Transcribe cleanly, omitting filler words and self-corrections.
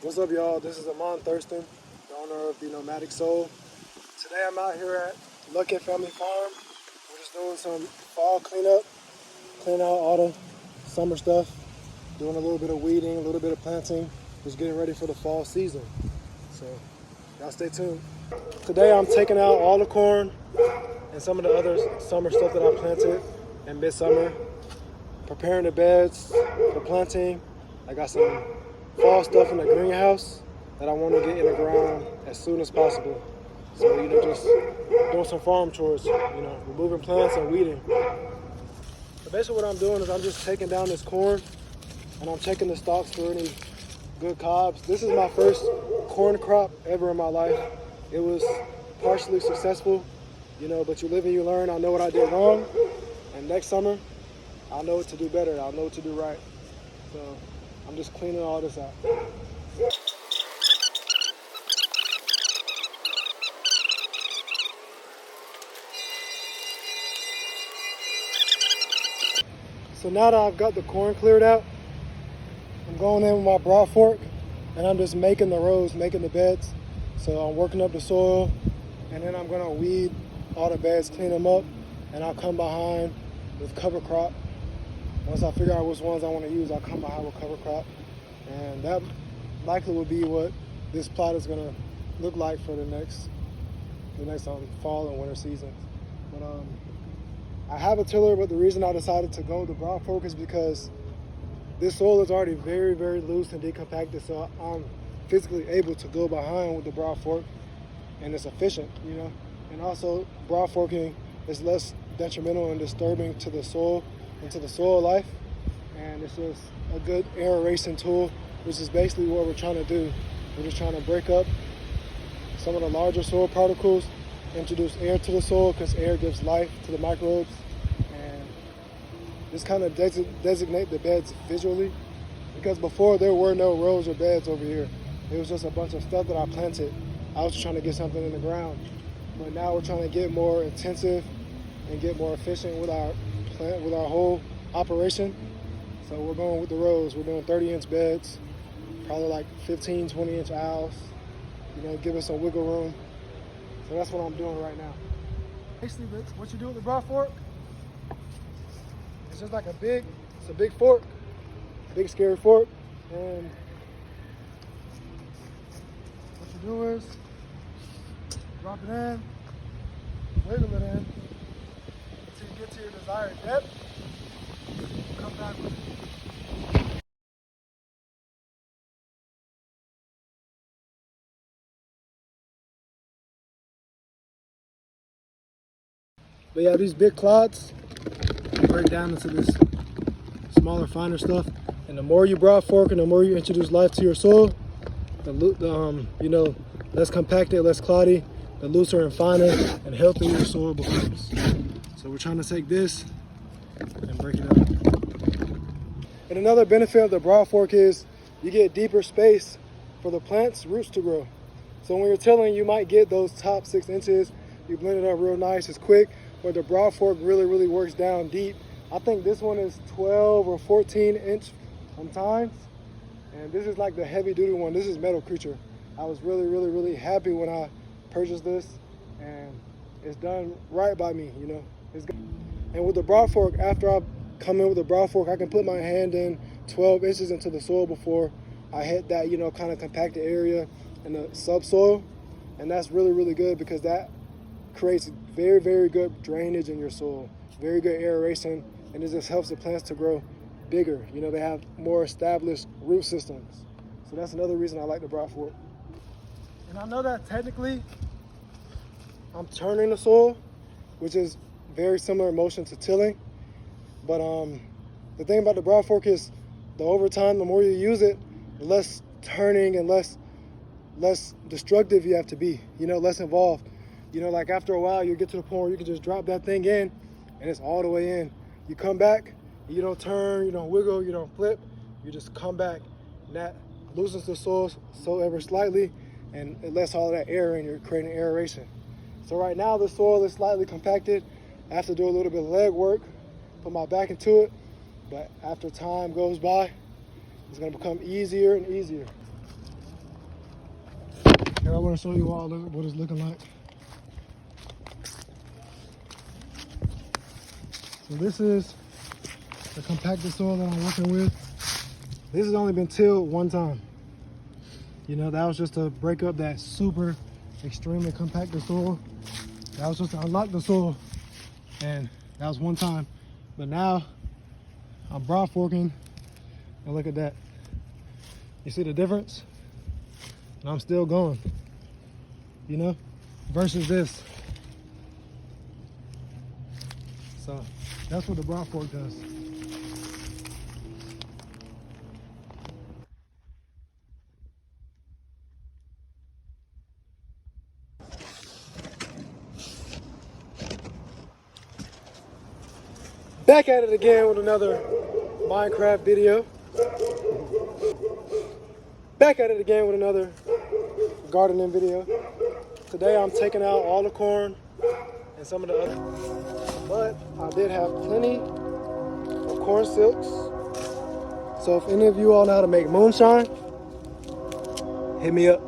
What's up, y'all? This is Amon Thurston, the owner of the Nomadic Soul. Today I'm out here at Luckett Family Farm. We're just doing some fall cleanup, cleaning out all the summer stuff, doing a little bit of weeding, a little bit of planting, just getting ready for the fall season. So y'all stay tuned. Today I'm taking out all the corn and some of the other summer stuff that I planted in midsummer, preparing the beds for planting. I got some fall stuff in the greenhouse that I want to get in the ground as soon as possible. So, just doing some farm chores, removing plants and weeding. So basically what I'm doing is I'm just taking down this corn and I'm checking the stalks for any good cobs. This is my first corn crop ever in my life. It was partially successful, but you live and you learn. I know what I did wrong, and next summer I'll know what to do better. I'll know what to do right. So I'm just cleaning all this out. So now that I've got the corn cleared out, I'm going in with my broadfork and I'm just making the rows, making the beds. So I'm working up the soil and then I'm gonna weed all the beds, clean them up, and I'll come behind with cover crop. Once I figure out which ones I want to use, I'll come behind with cover crop. And that likely will be what this plot is gonna look like for the next fall and winter seasons. But I have a tiller, but the reason I decided to go with the broadfork is because this soil is already very, very loose and decompacted, so I'm physically able to go behind with the broadfork, and it's efficient, And also, broadforking is less detrimental and disturbing to the soil and to the soil life, and it's just a good aeration tool, which is basically what we're trying to do. We're just trying to break up some of the larger soil particles, introduce air to the soil because air gives life to the microbes, and just kind of designate the beds visually, because before there were no rows or beds over here. It was just a bunch of stuff that I planted. I was just trying to get something in the ground, but now we're trying to get more intensive and get more efficient with our whole operation. So we're going with the rows. We're doing 30-inch beds, probably like 15, 20-inch aisles, give us some wiggle room. So that's what I'm doing right now. Basically, what you do with the broadfork, it's just like it's a big fork, big scary fork, and what you do is drop it in, wiggle it in until you get to your desired depth. Come back with it. But yeah, these big clods break down into this smaller, finer stuff. And the more you broadfork and the more you introduce life to your soil, less compacted, less cloddy, the looser and finer and healthier your soil becomes. So we're trying to take this and break it up. And another benefit of the broadfork is you get deeper space for the plant's roots to grow. So when you're tilling, you might get those top 6 inches, you blend it up real nice, it's quick, but the broadfork really, really works down deep. I think this one is 12 or 14 inch sometimes. And this is like the heavy duty one. This is Meadow Creature. I was really, really, really happy when I purchased this, and it's done right by me, It's good. And with the broadfork, after I come in with the broadfork, I can put my hand in 12 inches into the soil before I hit that, kind of compacted area in the subsoil. And that's really, really good because that creates very, very good drainage in your soil, very good aeration, and it just helps the plants to grow bigger. They have more established root systems. So that's another reason I like the broadfork. And I know that technically I'm turning the soil, which is very similar motion to tilling. But the thing about the broadfork is over time, the more you use it, the less turning and less destructive you have to be, less involved. Like after a while, you get to the point where you can just drop that thing in and it's all the way in. You come back, you don't turn, you don't wiggle, you don't flip, you just come back. And that loosens the soil so ever slightly, and it lets all that air in, you're creating aeration. So right now the soil is slightly compacted. I have to do a little bit of leg work, put my back into it, but after time goes by, it's gonna become easier and easier. Here, I want to show you all what it's looking like. So this is the compacted soil that I'm working with. This has only been tilled one time. You know, that was just to break up that super extremely compacted soil. That was just to unlock the soil, and that was one time. But now I'm broad forking, and look at that. You see the difference? And I'm still going, you know, versus this. So that's what the broad fork does. Back at it again with another Minecraft video. Back at it again with another gardening video. Today I'm taking out all the corn and some of the other, but I did have plenty of corn silks. So if any of you all know how to make moonshine, hit me up.